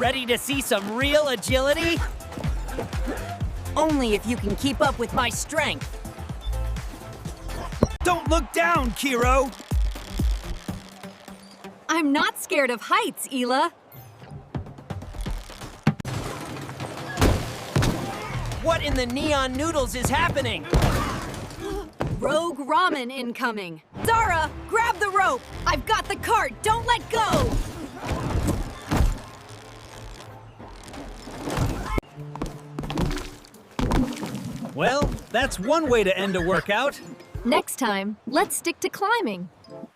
Ready to see some real agility? Only if you can keep up with my strength. Don't look down, Kiro! I'm not scared of heights, Hila. What in the neon noodles is happening? Rogue ramen incoming. Zara, grab the rope. I've got the cart. Don't let go. Well, that's one way to end a workout. Next time, let's stick to climbing.